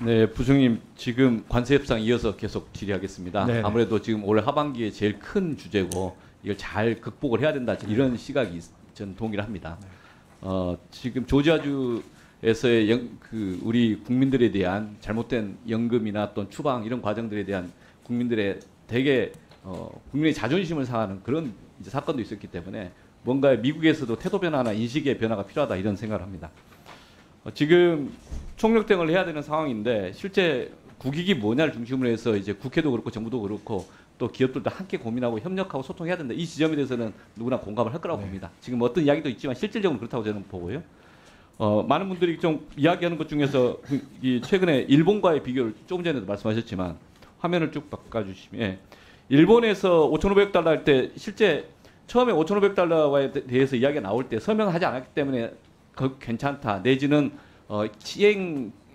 네, 부총님 지금 관세 협상 이어서 계속 질의하겠습니다. 네네. 아무래도 지금 올 하반기에 제일 큰 주제고 이걸 잘 극복을 해야 된다 이런 시각이 전 동의를 합니다. 지금 조지아주에서의 우리 국민들에 대한 잘못된 연금이나 또는 추방 이런 과정들에 대한 국민들의 되게 국민의 자존심을 상하는 그런 이제 사건도 있었기 때문에 뭔가 미국에서도 태도 변화나 인식의 변화가 필요하다 이런 생각을 합니다. 지금 총력 대응을 해야 되는 상황인데 실제 국익이 뭐냐를 중심으로 해서 이제 국회도 그렇고 정부도 그렇고 또 기업들도 함께 고민하고 협력하고 소통해야 된다. 이 지점에 대해서는 누구나 공감을 할 거라고 봅니다. 지금 어떤 이야기도 있지만 실질적으로 그렇다고 저는 보고요. 많은 분들이 좀 이야기하는 것 중에서 이 최근에 일본과의 비교를 조금 전에도 말씀하셨지만 화면을 쭉 바꿔주시면 일본에서 5,500억 달러 할 때 실제 처음에 5,500달러에 대해서 이야기가 나올 때 서명하지 않았기 때문에 괜찮다 내지는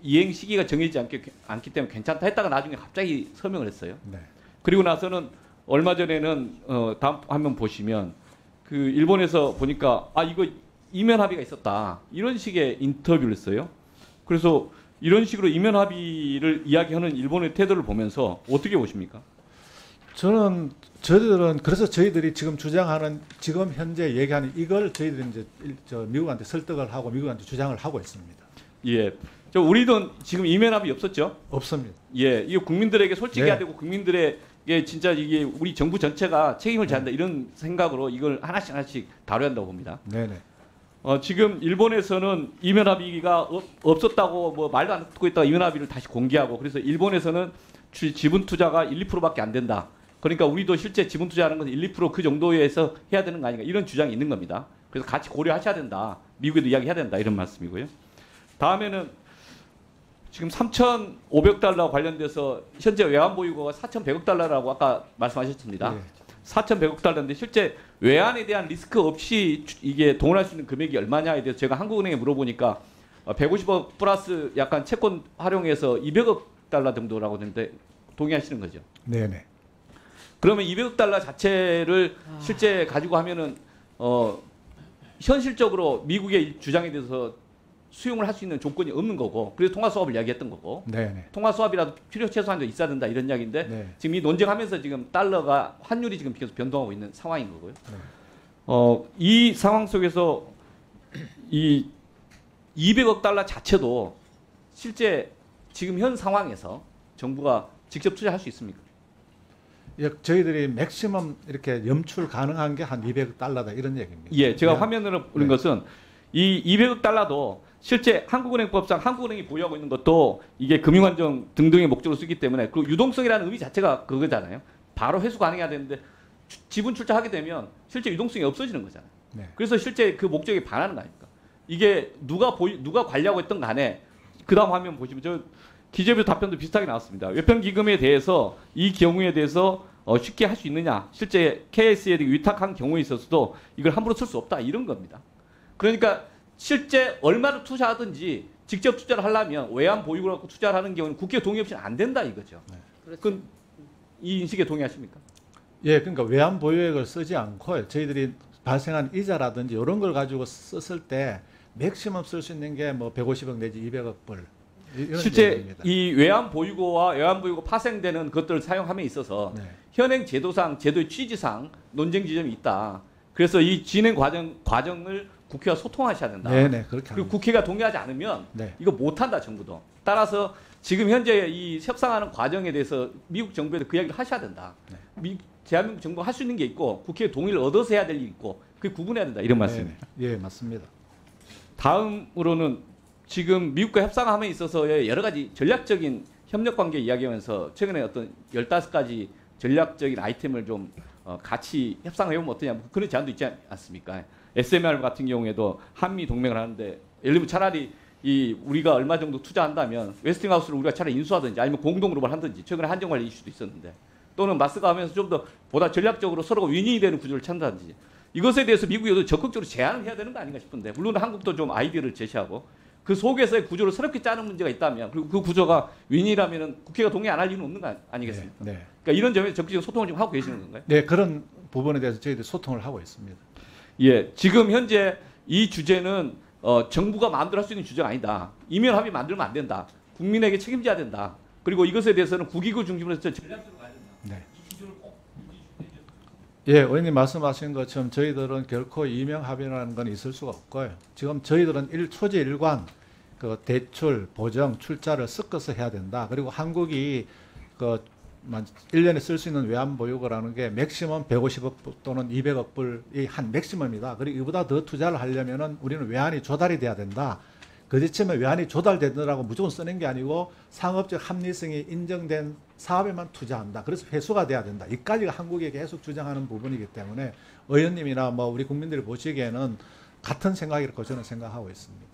이행 시기가 정해지지 않기 때문에 괜찮다 했다가 나중에 갑자기 서명을 했어요. 네. 그리고 나서는 얼마 전에는 다음 화면 보시면 그 일본에서 보니까 이거 이면 합의가 있었다 이런 식의 인터뷰를 했어요. 그래서 이런 식으로 이면 합의를 이야기하는 일본의 태도를 보면서 어떻게 보십니까? 저희들은 그래서 저희들이 지금 주장하는 지금 현재 얘기하는 이걸 저희들이 이제 미국한테 설득을 하고 미국한테 주장을 하고 있습니다. 예. 우리도 지금 이면 합의 없었죠? 없습니다. 예. 이거 국민들에게 솔직해야 네. 되고 국민들에게 진짜 이게 우리 정부 전체가 책임을 져야 한다 이런 생각으로 이걸 하나씩 다뤄야 한다고 봅니다. 네네. 지금 일본에서는 이면 합의가 없었다고 뭐 말도 안 듣고 있다가 이면 합의를 다시 공개하고 그래서 일본에서는 지분 투자가 1, 2%밖에 안 된다. 그러니까 우리도 실제 지분 투자하는 것은 1, 2% 그 정도에서 해야 되는 거 아닌가 이런 주장이 있는 겁니다. 그래서 같이 고려하셔야 된다. 미국에도 이야기해야 된다 이런 말씀이고요. 다음에는 지금 3,500달러 관련돼서 현재 외환보유고가 4,100억 달러라고 아까 말씀하셨습니다. 네. 4,100억 달러인데 실제 외환에 대한 리스크 없이 이게 동원할 수 있는 금액이 얼마냐에 대해서 제가 한국은행에 물어보니까 150억 플러스 약간 채권 활용해서 200억 달러 정도라고 하는데 동의하시는 거죠? 네네. 그러면 200억 달러 자체를 실제 가지고 하면은 현실적으로 미국의 주장에 대해서 수용을 할 수 있는 조건이 없는 거고 그래서 통화 수합을 이야기했던 거고 네네. 통화 수합이라도 필요 최소한도 있어야 된다 이런 이야기인데 네. 지금 이 논쟁하면서 지금 달러가 환율이 지금 계속 변동하고 있는 상황인 거고요. 네. 이 상황 속에서 이 200억 달러 자체도 실제 지금 현 상황에서 정부가 직접 투자할 수 있습니까? 저희들이 맥시멈 이렇게 염출 가능한 게 한 200억 달러다 이런 얘기입니다. 예, 제가 화면으로 보는 것은 이 200억 달러도 실제 한국은행법상 한국은행이 보유하고 있는 것도 이게 금융안정 등등의 목적으로 쓰기 때문에 그 유동성이라는 의미 자체가 그거잖아요. 바로 회수 가능해야 되는데 지분 출자하게 되면 실제 유동성이 없어지는 거잖아요. 네. 그래서 실제 그 목적에 반하는 거 아닙니까? 이게 누가 관리하고 있던 간에 그 다음 화면 보시면 저 기재부 답변도 비슷하게 나왔습니다. 외평기금에 대해서 이 경우에 대해서 쉽게 할 수 있느냐. 실제 KS에 위탁한 경우에 있어서도 이걸 함부로 쓸 수 없다. 이런 겁니다. 그러니까 실제 얼마를 투자하든지 직접 투자를 하려면 외환 보유고를 갖고 투자를 하는 경우는 국회 동의 없이는 안 된다 이거죠. 네. 그럼 이 인식에 동의하십니까? 예, 그러니까 외환 보유액을 쓰지 않고 저희들이 발생한 이자라든지 이런 걸 가지고 썼을 때 맥시멈 쓸 수 있는 게 뭐 150억 내지 200억 불. 실제 얘기입니다. 이 외환 보유고와 외환 보유고 파생되는 것들을 사용함에 있어서 현행 제도상 제도의 취지상 논쟁 지점이 있다. 그래서 이 진행 과정을 국회와 소통하셔야 된다. 네네, 그렇게 그리고 국회가 동의하지 않으면 이거 못한다 정부도. 따라서 지금 현재 이 협상하는 과정에 대해서 미국 정부에도 그 이야기를 하셔야 된다. 대한민국 정부가 할 수 있는 게 있고 국회의 동의를 얻어서 해야 될 일이 있고 그게 구분해야 된다. 이런 말씀입니다. 예, 맞습니다. 다음으로는 지금 미국과 협상함에 있어서의 여러 가지 전략적인 협력 관계 이야기하면서 최근에 어떤 15가지 전략적인 아이템을 좀 같이 협상을 해보면 어떠냐 그런 제안도 있지 않습니까? SMR 같은 경우에도 한미 동맹을 하는데 예를 들면 차라리 우리가 얼마 정도 투자한다면 웨스팅하우스를 우리가 차라리 인수하든지 아니면 공동으로만 하든지 최근에 한정관리 이슈도 있었는데 또는 마스가 하면서 좀 더 보다 전략적으로 서로가 윈윈이 되는 구조를 찾는다든지 이것에 대해서 미국이 적극적으로 제안을 해야 되는 거 아닌가 싶은데 물론 한국도 좀 아이디어를 제시하고 그 속에서의 구조를 새롭게 짜는 문제가 있다면 그리고 그 구조가 윈이라면 국회가 동의 안 할 이유는 없는 거 아니겠습니까? 네. 그러니까 이런 점에서 적극적인 소통을 좀 하고 계시는 건가요? 네, 그런 부분에 대해서 저희들이 소통을 하고 있습니다. 예, 지금 현재 이 주제는 정부가 마음대로 할 수 있는 주제가 아니다. 이면 합의 만들면 안 된다. 국민에게 책임져야 된다. 그리고 이것에 대해서는 국익을 중심으로 해서 전략적으로 가야 된다. 네. 이 기준을 꼭 유지해주세요. 예, 의원님 말씀하신 것처럼 저희들은 결코 이명 합의라는 건 있을 수가 없고요. 지금 저희들은 초지일관 그 대출, 보정, 출자를 섞어서 해야 된다. 그리고 한국이 그 1년에 쓸 수 있는 외환 보유고라는 게 맥시멈 150억 또는 200억 불이 한 맥시멈이다. 그리고 이보다 더 투자를 하려면은 우리는 외환이 조달이 돼야 된다. 그지치면 외환이 조달되더라고 무조건 쓰는 게 아니고 상업적 합리성이 인정된 사업에만 투자한다. 그래서 회수가 돼야 된다. 이까지가 한국이 계속 주장하는 부분이기 때문에 의원님이나 뭐 우리 국민들이 보시기에는 같은 생각이라고 저는 생각하고 있습니다.